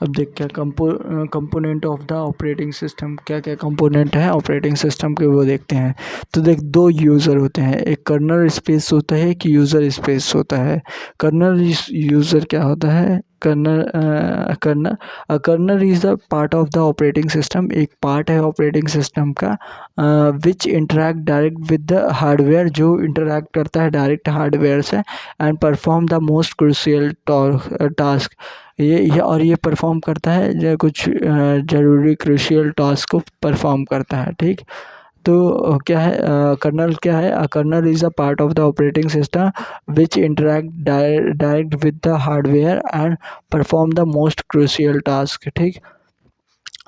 अब देख क्या component of the operating system, क्या क्या कंपोनेंट है ऑपरेटिंग सिस्टम के वो देखते हैं। तो देख दो यूज़र होते हैं, एक कर्नल स्पेस होता है, एक यूज़र स्पेस होता है। कर्नल यूज़र क्या होता है, kernel is the part of the operating system, एक पार्ट है ऑपरेटिंग सिस्टम का which interact direct with the hardware, जो इंटरैक्ट करता है डायरेक्ट हार्डवेयर से and perform the most crucial task. ये परफॉर्म करता है जो कुछ ज़रूरी क्रूशियल टास्क को परफॉर्म करता है। ठीक, तो क्या है कर्नल, क्या है kernel is a part of the operating system which interact direct with the hardware and perform the most crucial task. ठीक,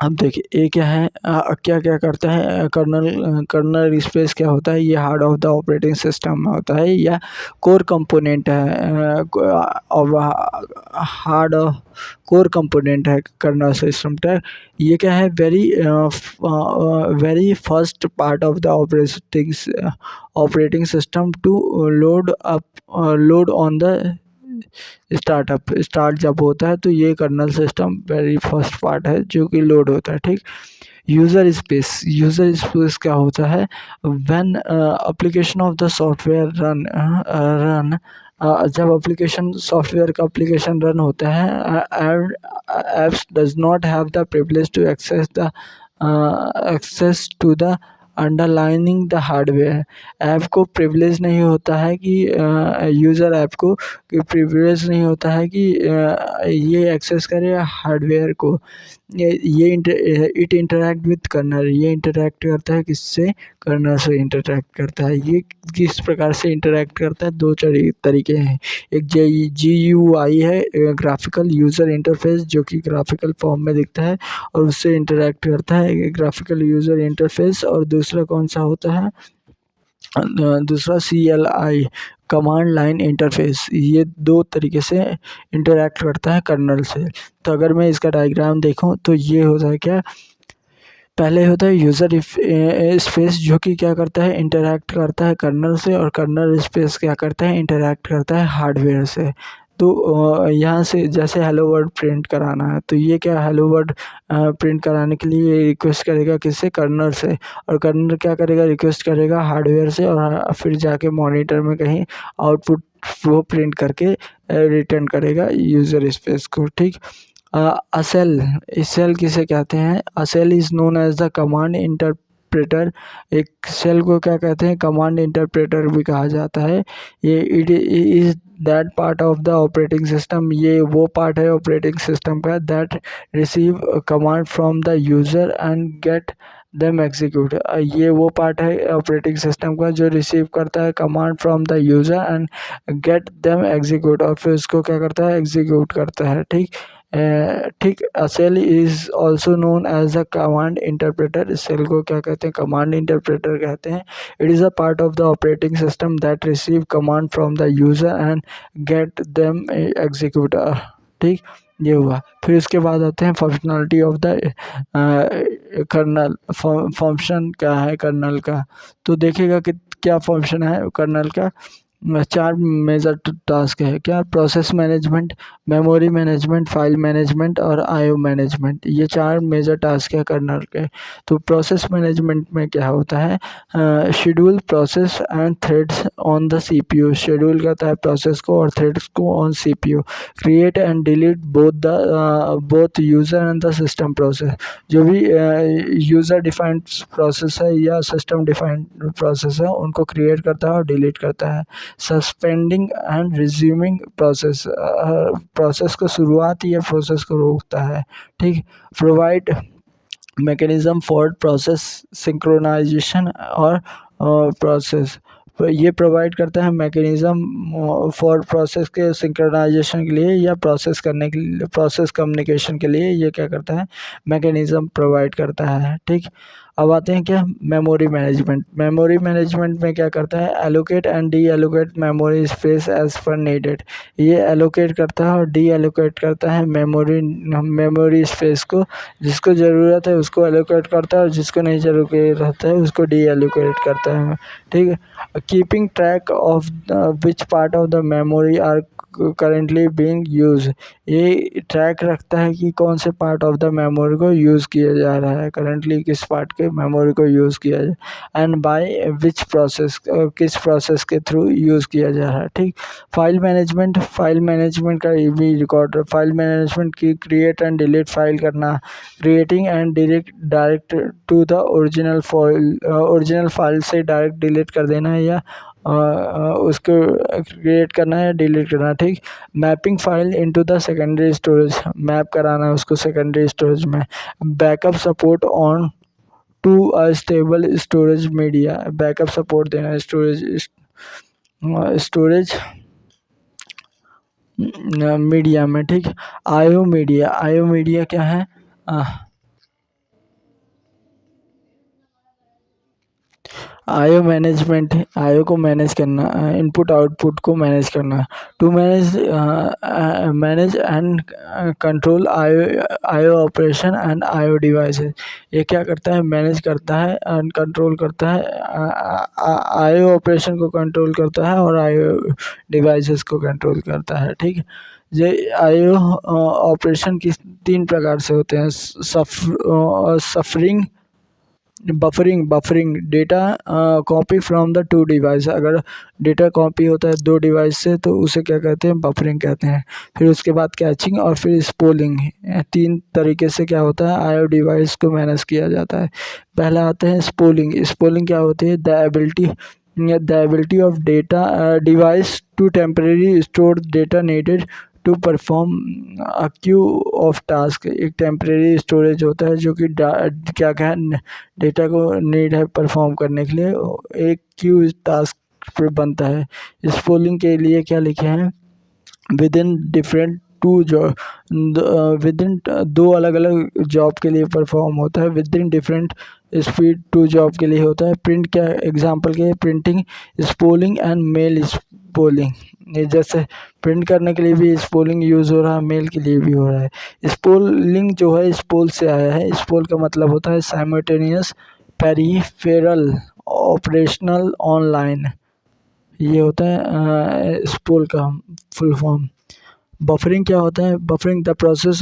अब देखिए ये क्या है, क्या क्या करता है कर्नल स्पेस क्या होता है, ये heart of the operating system में होता है या कोर कंपोनेंट है, हार्ड कोर कंपोनेंट है कर्नल सिस्टम का। ये क्या है, very first part of the operating system to load on the start जब होता है तो ये kernel system very first part है जो कि लोड होता है। ठीक, यूज़र स्पेस क्या होता है, when application of the software run जब एप्लीकेशन सॉफ्टवेयर का एप्लीकेशन रन होता है, apps does not have the privilege to access to the underlining the hardware. App को प्रिविलेज नहीं होता है कि यूज़र ऐप को प्रिविलेज नहीं होता है कि ये एक्सेस करे हार्डवेयर को। ये इट इंटरैक्ट विथ कर्नल, ये इंटरैक्ट करता है किससे, कर्नल से इंटरैक्ट करता है। ये किस प्रकार से इंटरैक्ट करता है, दो तरीके हैं। एक GUI है, ग्राफिकल यूज़र इंटरफेस, जो कि ग्राफिकल फॉर्म में दिखता है और उससे इंटरैक्ट करता है ग्राफिकल यूज़र इंटरफेस। और दूसरा कौन सा होता है, दूसरा CLI, कमांड लाइन इंटरफेस। ये दो तरीके से इंटरैक्ट करता है कर्नल से। तो अगर मैं इसका डायग्राम देखूं तो ये होता है क्या, पहले होता है यूज़र स्पेस जो कि क्या करता है, इंटरैक्ट करता है कर्नल से, और कर्नल स्पेस क्या करता है, इंटरैक्ट करता है हार्डवेयर से। तो यहाँ से जैसे हेलो वर्ल्ड प्रिंट कराना है तो ये क्या, हेलो वर्ल्ड प्रिंट कराने के लिए रिक्वेस्ट करेगा किससे, कर्नल से, और कर्नल क्या करेगा, रिक्वेस्ट करेगा हार्डवेयर से, और फिर जाके मॉनिटर में कहीं आउटपुट वो प्रिंट करके रिटर्न करेगा यूज़र स्पेस को। ठीक, असेल, सेल किसे कहते हैं, a shell is known as the command interpreter. एक सेल को क्या कहते हैं, कमांड इंटरप्रेटर भी कहा जाता है। ये it is that part of the operating system, ये वो पार्ट है ऑपरेटिंग सिस्टम का that receive command from the user and get them execute. ये वो पार्ट है ऑपरेटिंग सिस्टम का जो रिसीव करता है command from the user and get them execute, और फिर उसको क्या करता है, एग्जीक्यूट करता है। ठीक, ठीक, shell is also known as a command interpreter. Shell को क्या कहते हैं, कमांड इंटरप्रेटर कहते हैं। It is a part of the operating system that receive command from the user and get them execute. ठीक, ये हुआ। फिर उसके बाद आते हैं functionality of the kernel. Function क्या है कर्नल का, तो देखेगा कि क्या फंक्शन है कर्नल का। चार मेजर टास्क है, क्या, process management, memory management, file management और IO मैनेजमेंट। ये चार मेजर टास्क है कर्नल के। तो प्रोसेस मैनेजमेंट में क्या होता है, schedule process and threads on the CPU, schedule करता है प्रोसेस को और थ्रेड्स को on CPU। Create and delete both user and the system process, जो भी यूज़र डिफाइंड प्रोसेस है या सिस्टम डिफाइंड प्रोसेस है उनको क्रिएट करता है और डिलीट करता है। Suspending and resuming process, process को शुरुआत या प्रोसेस को रोकता है। ठीक, provide mechanism for process synchronization और प्रोसेस, ये प्रोवाइड करता है मैकेनिज्म फॉर प्रोसेस के सिंक्रोनाइजेशन के लिए या प्रोसेस करने के लिए, प्रोसेस कम्युनिकेशन के लिए ये क्या करता है, मैकेनिज्म प्रोवाइड करता है। ठीक, अब आते हैं क्या, मेमोरी मैनेजमेंट। मेमोरी मैनेजमेंट में क्या करता है, allocate and deallocate memory space as per needed. ये एलोकेट करता है और डी एलोकेट करता है मेमोरी स्पेस को, जिसको ज़रूरत है उसको एलोकेट करता है और जिसको नहीं ज़रूरत रहता है उसको डी एलोकेट करता है। ठीक है, keeping track of which part of the memory are currently being use. ये ट्रैक रखता है कि कौन से पार्ट ऑफ द मेमोरी को यूज़ किया जा रहा है, करेंटली किस पार्ट के मेमोरी को यूज़ किया जाए, एंड बाय विच प्रोसेस, किस प्रोसेस के थ्रू यूज़ किया जा रहा है। ठीक। फाइल मैनेजमेंट का ये भी रिकॉर्ड, फाइल मैनेजमेंट की क्रिएट एंड डिलीट फाइल करना, creating and direct to the original file से डायरेक्ट डिलीट कर देना है या उसको क्रिएट करना है या डिलीट करना है। ठीक। Mapping file into the secondary storage, map कराना है उसको सेकेंडरी स्टोरेज में। Backup support on to a stable storage media, backup support देना है स्टोरेज मीडिया में। ठीक। आईओ मीडिया क्या है? आईओ मैनेजमेंट, आईओ को मैनेज करना, इनपुट आउटपुट को मैनेज करना, to manage and control IO operation and IO devices. ये क्या करता है? मैनेज करता है एंड कंट्रोल करता है, आईओ ऑपरेशन को कंट्रोल करता है और आईओ डिवाइसेस को कंट्रोल करता है। ठीक। ये आईओ ऑपरेशन किस 3 प्रकार से होते हैं। Buffering data copy from the 2 device, अगर डेटा कॉपी होता है 2 डिवाइस से तो उसे क्या कहते हैं? बफरिंग कहते हैं। फिर उसके बाद कैचिंग और फिर स्पूलिंग, 3 तरीके से क्या होता है? आईओ डिवाइस को मैनेज किया जाता है। पहला आता है स्पूलिंग क्या होती है? The ability of data device to temporary store data needed to perform a queue of task. एक टेम्परेरी स्टोरेज होता है जो कि क्या क्या डेटा को नीड है परफॉर्म करने के लिए, एक क्यू टास्क पर बनता है। स्पूलिंग के लिए क्या लिखे हैं? Within different to job, within 2 अलग अलग जॉब के लिए परफॉर्म होता है, विदिन डिफरेंट स्पीड 2 जॉब के लिए होता है। प्रिंट क्या एग्जांपल के? Printing spooling and mail spooling. ये जैसे प्रिंट करने के लिए भी स्पूलिंग यूज़ हो रहा है, मेल के लिए भी हो रहा है। स्पूलिंग जो है स्पूल से आया है। स्पूल का मतलब होता है साइमल्टेनियस पेरिफेरल ऑपरेशनल ऑनलाइन, ये होता है स्पूल का फुल फॉर्म। बफरिंग क्या होता है? Buffering the process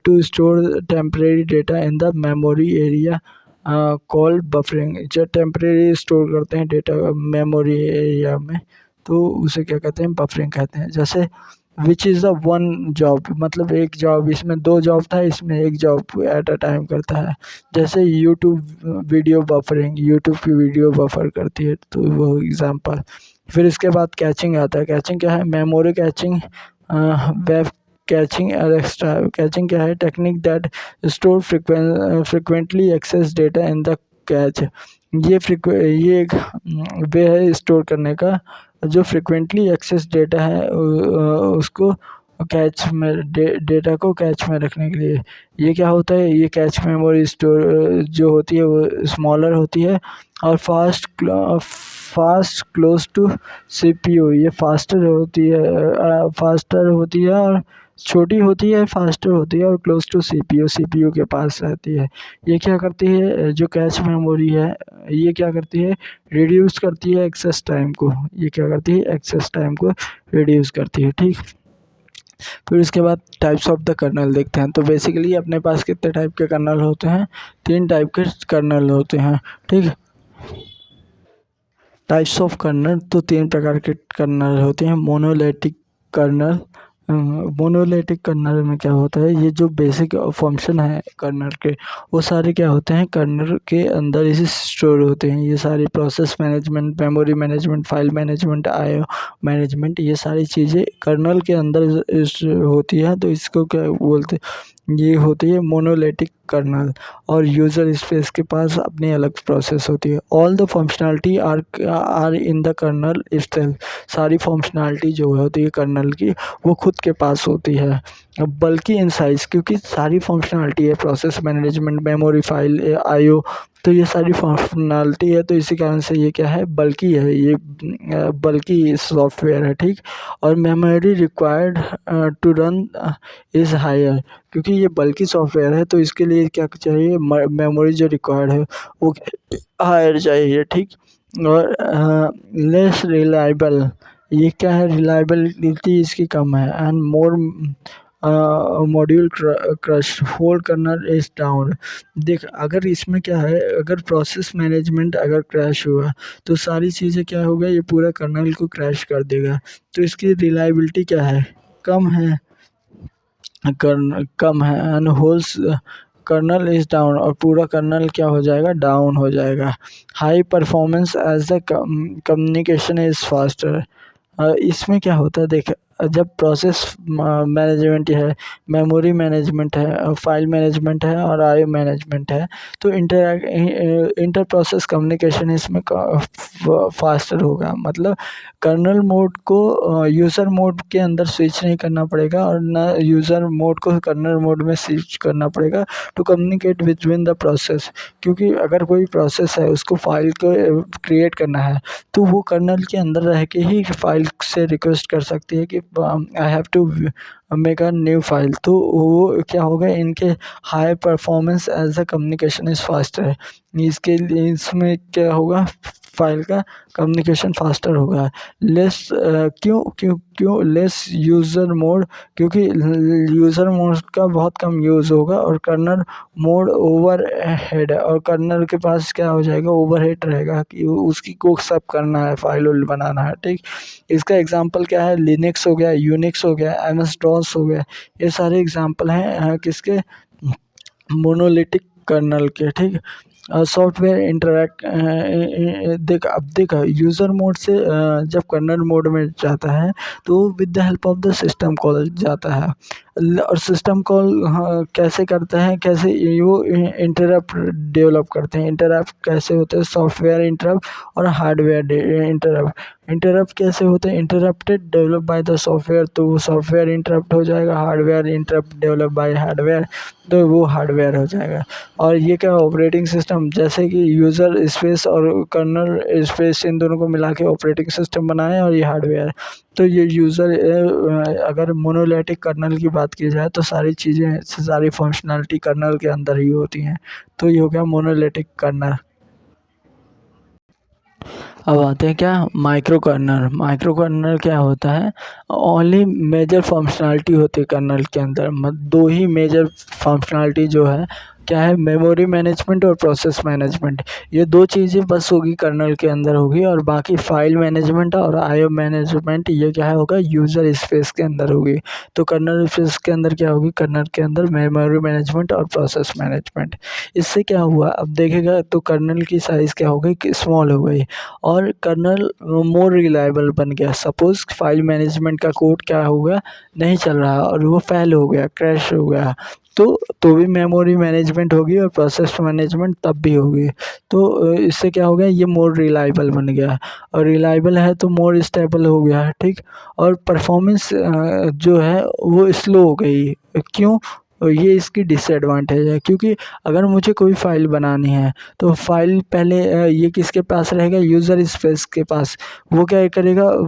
to store temporary data in the memory area called buffering. जब टेम्परेरी स्टोर करते हैं डेटा मेमोरी एरिया में तो उसे क्या कहते हैं? बफरिंग कहते हैं। जैसे which is the one job, मतलब एक जॉब, इसमें 2 जॉब था, इसमें एक जॉब एट अ टाइम करता है। जैसे यूट्यूब वीडियो बफरिंग, यूट्यूब की वीडियो बफर करती है, तो वो एग्जांपल। फिर इसके बाद कैचिंग आता है। कैचिंग क्या है? मेमोरी कैचिंग, वेब कैचिंग और एक्स्ट्रा कैचिंग क्या है? Technique that store frequently access data in the cache. ये एक वे है स्टोर करने का जो फ्रिक्वेंटली एक्सेस डेटा है उसको कैच में डेटा को कैच में रखने के लिए। ये क्या होता है? ये कैच मेमोरी स्टोर जो होती है वो स्मॉलर होती है और फास्ट क्लोज टू सीपीयू। ये फास्टर होती है और छोटी होती है, फास्टर होती है और क्लोज टू सीपीयू के पास रहती है। ये क्या करती है? जो कैच मेमोरी है ये क्या करती है? रिड्यूस करती है एक्सेस टाइम को। ये क्या करती है? एक्सेस टाइम को रिड्यूस करती है। ठीक। फिर उसके बाद टाइप्स ऑफ द कर्नल देखते हैं। तो बेसिकली अपने पास कितने टाइप के कर्नल होते हैं? 3 टाइप के कर्नल होते हैं। ठीक। टाइप्स ऑफ कर्नल, तो 3 प्रकार के कर्नल होते हैं। मोनोलिथिक कर्नल, मोनोलिथिक कर्नल में क्या होता है? ये जो बेसिक फंक्शन है कर्नल के वो सारे क्या होते हैं? कर्नल के अंदर ही स्टोर होते हैं। ये सारी process management, memory management, file management, IO management, ये सारी चीज़ें कर्नल के अंदर होती है। तो इसको क्या बोलते? ये होती है मोनोलिथिक कर्नल। और यूज़र स्पेस के पास अपनी अलग प्रोसेस होती है। All the functionality are in the kernel itself. सारी फंक्शनैलिटी जो होती है कर्नल की वो खुद के पास होती है। बल्कि इन साइज़, क्योंकि सारी फंक्शनैलिटी है, process management, memory, file, IO, तो ये सारी फंक्शनैलिटी है, तो इसी कारण से ये क्या है? बल्कि है, ये बल्कि सॉफ्टवेयर है। ठीक। और memory required to run is higher, क्योंकि ये बल्कि सॉफ्टवेयर है तो इसके लिए क्या चाहिए? मेमोरी जो रिक्वायर्ड है वो हायर चाहिए। ठीक। और लेस रिलायबल, ये क्या है, रिलायबिलिटी इसकी कम है। And more module crash, whole kernel is down. देख अगर इसमें क्या है, अगर प्रोसेस मैनेजमेंट अगर क्रैश हुआ तो सारी चीज़ें क्या होगा, ये पूरा कर्नल को क्रैश कर देगा। तो इसकी रिलायबिलिटी क्या है, कम है, कम है। And whole's kernel is down, और पूरा कर्नल क्या हो जाएगा, डाउन हो जाएगा। High performance as the communication is faster. इसमें क्या होता है, देख जब प्रोसेस मैनेजमेंट है, मेमोरी मैनेजमेंट है, फाइल मैनेजमेंट है और आईओ मैनेजमेंट है, तो इंटर प्रोसेस कम्युनिकेशन इसमें फास्टर होगा। मतलब कर्नल मोड को यूज़र मोड के अंदर स्विच नहीं करना पड़ेगा और ना यूज़र मोड को कर्नल मोड में स्विच करना पड़ेगा to communicate between the process. क्योंकि अगर कोई प्रोसेस है उसको फाइल को क्रिएट करना है तो वो कर्नल के अंदर रह के ही फाइल से रिक्वेस्ट कर सकती है कि I have to make a new file. तो वो क्या होगा, इनके high performance as a communication is faster. इसके लिए इसमें क्या होगा, फाइल का कम्युनिकेशन फास्टर होगा। लेस क्यों क्यों क्यों लेस यूज़र मोड, क्योंकि यूज़र मोड का बहुत कम यूज़ होगा और कर्नल मोड ओवर हेड है, और कर्नल के पास क्या हो जाएगा, ओवर हेड रहेगा कि उसकी को सब करना है, फाइल उल बनाना है। ठीक, इसका एग्जांपल क्या है, लिनक्स हो गया, यूनिक्स हो गया, एमएस डॉस हो गया, ये सारे एग्जांपल हैं किसके, मोनोलिथिक कर्नल के। ठीक, सॉफ्टवेयर इंटरैक्ट देख, अब देख यूज़र मोड से जब कर्नल मोड में जाता है तो with the help of the system call जाता है। और सिस्टम कॉल हाँ कैसे करते हैं, कैसे वो इंटरप्ट डेवलप करते हैं। इंटरप्ट कैसे होते हैं, सॉफ्टवेयर इंटरप्ट और हार्डवेयर इंटरप्ट। इंटरप्ट कैसे होते हैं, interrupted develop by the software, तो वो सॉफ्टवेयर इंटरप्ट हो जाएगा। Hardware interrupt develop by hardware, तो वो हार्डवेयर हो जाएगा। और ये क्या, ऑपरेटिंग सिस्टम, जैसे कि यूज़र स्पेस और कर्नल स्पेस, इन दोनों को मिला के ऑपरेटिंग सिस्टम बनाए, और ये हार्डवेयर। तो ये यूज़र अगर मोनोलिथिक कर्नल की बात की जाए तो सारी चीज़ें, सारी फंक्शनैलिटी कर्नल के अंदर ही होती हैं। तो ये हो गया मोनोलिथिक कर्नल। अब आते हैं क्या, माइक्रो कर्नल। माइक्रो कर्नल क्या होता है, ओनली मेजर फंक्शनैलिटी होती है कर्नल के अंदर। दो ही मेजर फंक्शनैलिटी जो है क्या है, मेमोरी मैनेजमेंट और प्रोसेस मैनेजमेंट। ये दो चीज़ें बस होगी कर्नल के अंदर होगी, और बाकी फाइल मैनेजमेंट और आईओ मैनेजमेंट ये क्या होगा, यूज़र स्पेस के अंदर होगी। तो कर्नल स्पेस के अंदर क्या होगी, कर्नल के अंदर मेमोरी मैनेजमेंट और प्रोसेस मैनेजमेंट। इससे क्या हुआ, अब देखेगा तो कर्नल की साइज़ क्या हो गई, स्मॉल हो गई, और कर्नल मोर रिलायबल बन गया। सपोज़ फाइल मैनेजमेंट का कोड क्या हो गया, नहीं चल रहा और वो फेल हो गया, क्रैश हो गया, तो भी मेमोरी मैनेजमेंट होगी और प्रोसेस मैनेजमेंट तब भी होगी। तो इससे क्या हो गया, ये मोर रिलायबल बन गया, और रिलायबल है तो मोर स्टेबल हो गया। ठीक, और परफॉर्मेंस जो है वो स्लो हो गई। क्यों, ये इसकी डिसएडवांटेज है। क्योंकि अगर मुझे कोई फ़ाइल बनानी है तो फ़ाइल पहले ये किसके पास रहेगा, यूज़र स्पेस के पास। वो क्या करेगा,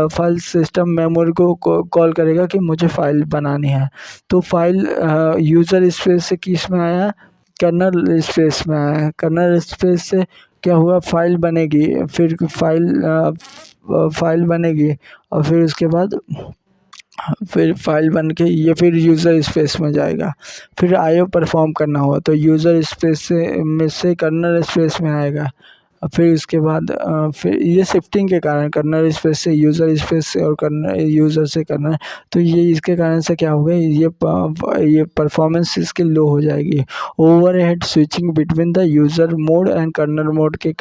फाइल सिस्टम मेमोरी को कॉल करेगा कि मुझे फ़ाइल बनानी है। तो फ़ाइल यूज़र स्पेस से किस में आया, कर्नल स्पेस में आया। कर्नल स्पेस से क्या हुआ, फ़ाइल बनेगी, फिर फ़ाइल बनेगी, और फिर उसके बाद फिर फाइल बन के ये फिर यूज़र स्पेस में जाएगा। फिर आईओ परफॉर्म करना हुआ तो यूज़र स्पेस से कर्नल स्पेस में आएगा। फिर उसके बाद फिर ये शिफ्टिंग के कारण कर्नल स्पेस से यूज़र स्पेस से, और कर्नल यूज़र से कर्नल, तो ये इसके कारण से क्या होगा, ये परफॉर्मेंस इसकी लो हो जाएगी। Overhead switching between the user mode and kernel mode के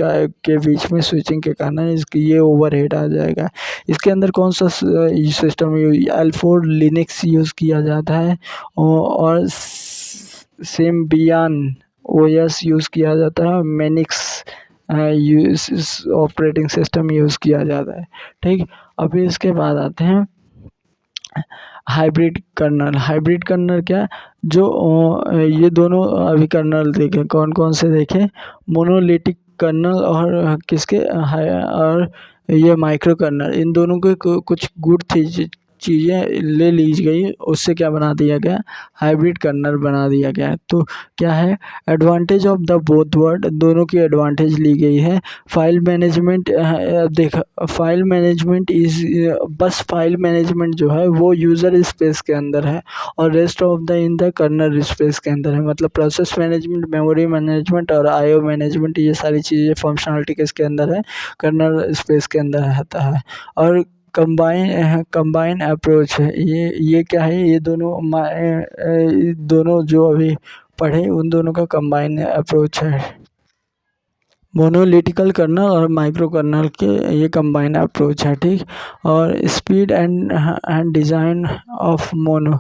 बीच में स्विचिंग के कारण इसकी ये ओवरहेड आ जाएगा। इसके अंदर कौन सा सिस्टम L4 लिनक्स यूज़ किया जाता है, और सिम्बियन ओएस यूज़ किया जाता है, मेनिक्स ऑपरेटिंग सिस्टम यूज़ किया जाता है। ठीक, अभी इसके बाद आते हैं हाइब्रिड कर्नल। हाइब्रिड कर्नल क्या, जो ये दोनों अभी कर्नल देखें, कौन कौन से देखें, मोनोलिथिक कर्नल और किसके और ये माइक्रो कर्नल। इन दोनों के कुछ गुड चीज़ें ले ली गई, उससे क्या बना दिया गया, हाइब्रिड कर्नल बना दिया गया। तो क्या है advantage of the both word, दोनों की एडवांटेज ली गई है। फाइल मैनेजमेंट फाइल मैनेजमेंट बस फाइल मैनेजमेंट जो है वो यूज़र स्पेस के अंदर है और rest of the in the kernel space के अंदर है। मतलब प्रोसेस मैनेजमेंट, मेमोरी मैनेजमेंट और आईओ मैनेजमेंट, ये सारी चीज़ें फंक्शनलिटी किसके अंदर है, कर्नल स्पेस के अंदर रहता है। और कंबाइन अप्रोच है, ये क्या है, ये दोनों जो अभी पढ़े उन दोनों का कंबाइन अप्रोच है। मोनोलिटिकल कर्नल और माइक्रो कर्नल के ये कंबाइन अप्रोच है, ठीक। और speed and design of mono,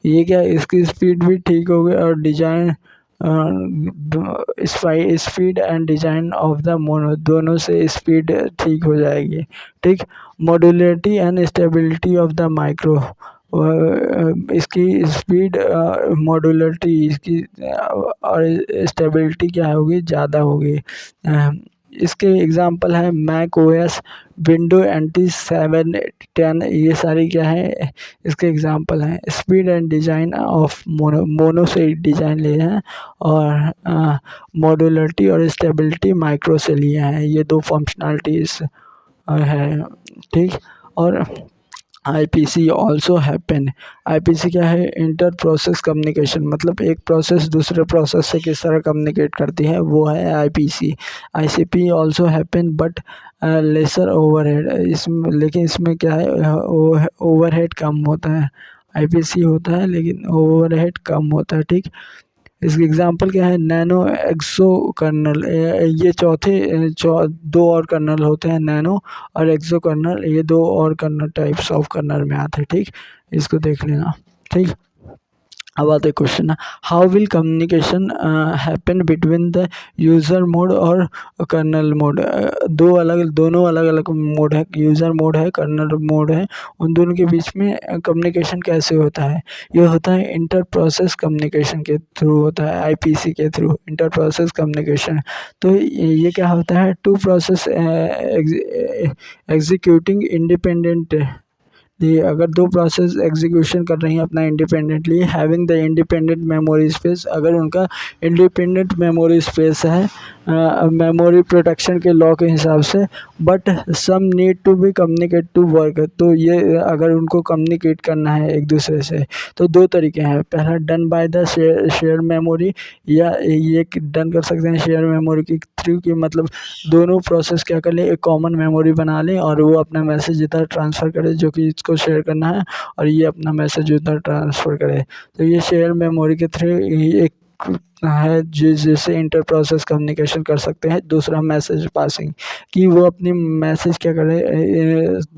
ये क्या, इसकी स्पीड भी ठीक हो गई और design speed and design of the mono, दोनों से स्पीड ठीक हो जाएगी, ठीक। Modularity and stability of the micro, इसकी स्पीड मॉड्यूलरिटी इसकी और स्टेबिलिटी क्या होगी, ज़्यादा होगी। इसके एग्जांपल है मैक ओएस, विंडो NT 7, 10, ये सारी क्या है इसके एग्जांपल हैं। Speed and design of mono से डिज़ाइन लिए हैं और मॉड्यूलरिटी और स्टेबिलिटी माइक्रो से लिए हैं। ये दो फंक्शनलिटीज़ है, ठीक। और IPC ऑल्सो हैपन, IPC क्या है, इंटर प्रोसेस कम्युनिकेशन, मतलब एक प्रोसेस दूसरे प्रोसेस से किस तरह कम्युनिकेट करती है, वो है IPC। ICP also happen but lesser overhead, इसमें लेकिन इसमें क्या है, ओवरहेड कम होता है। IPC होता है लेकिन ओवरहेड कम होता है, ठीक। इसके एग्जांपल क्या है, नैनो एक्सो कर्नल, ये दो और कर्नल होते हैं, नैनो और एक्सो कर्नल, ये दो और कर्नल टाइप्स ऑफ कर्नल में आते हैं, ठीक। इसको देख लेना, ठीक। अब आते question, how will communication happen between the user mode और कर्नल मोड। दोनों अलग अलग मोड है, यूज़र मोड है, कर्नल मोड है, उन दोनों के बीच में कम्युनिकेशन कैसे होता है, ये होता है इंटर प्रोसेस कम्युनिकेशन के थ्रू होता है, IPC के थ्रू, इंटर प्रोसेस कम्युनिकेशन। तो ये क्या होता है, टू प्रोसेस एग्जीक्यूटिंग इंडिपेंडेंट, ये अगर दो प्रोसेस एग्जीक्यूशन कर रही हैं अपना independently, having the independent memory space, अगर उनका इंडिपेंडेंट मेमोरी स्पेस है मेमोरी प्रोटेक्शन के लॉ के हिसाब से, but some need to be communicate to work, तो ये अगर उनको कम्युनिकेट करना है एक दूसरे से तो दो तरीके हैं। पहला done by the share memory, या ये डन कर सकते हैं शेयर मेमोरी के थ्रू, की मतलब दोनों प्रोसेस क्या कर लें, एक कॉमन मेमोरी बना लें और वो अपना मैसेज इधर ट्रांसफ़र करे जो कि इसको शेयर करना है, और ये अपना मैसेज उधर ट्रांसफ़र करे। तो ये शेयर मेमोरी के थ्रू एक है जिससे इंटर प्रोसेस कम्युनिकेशन कर सकते हैं। दूसरा मैसेज पासिंग, कि वो अपनी मैसेज क्या करे,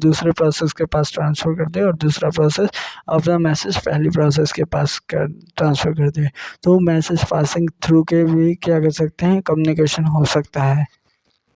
दूसरे प्रोसेस के पास ट्रांसफ़र कर दे और दूसरा प्रोसेस अपना मैसेज पहली प्रोसेस के पास ट्रांसफ़र कर दे। तो मैसेज पासिंग थ्रू के भी क्या कर सकते हैं, कम्युनिकेशन हो सकता है।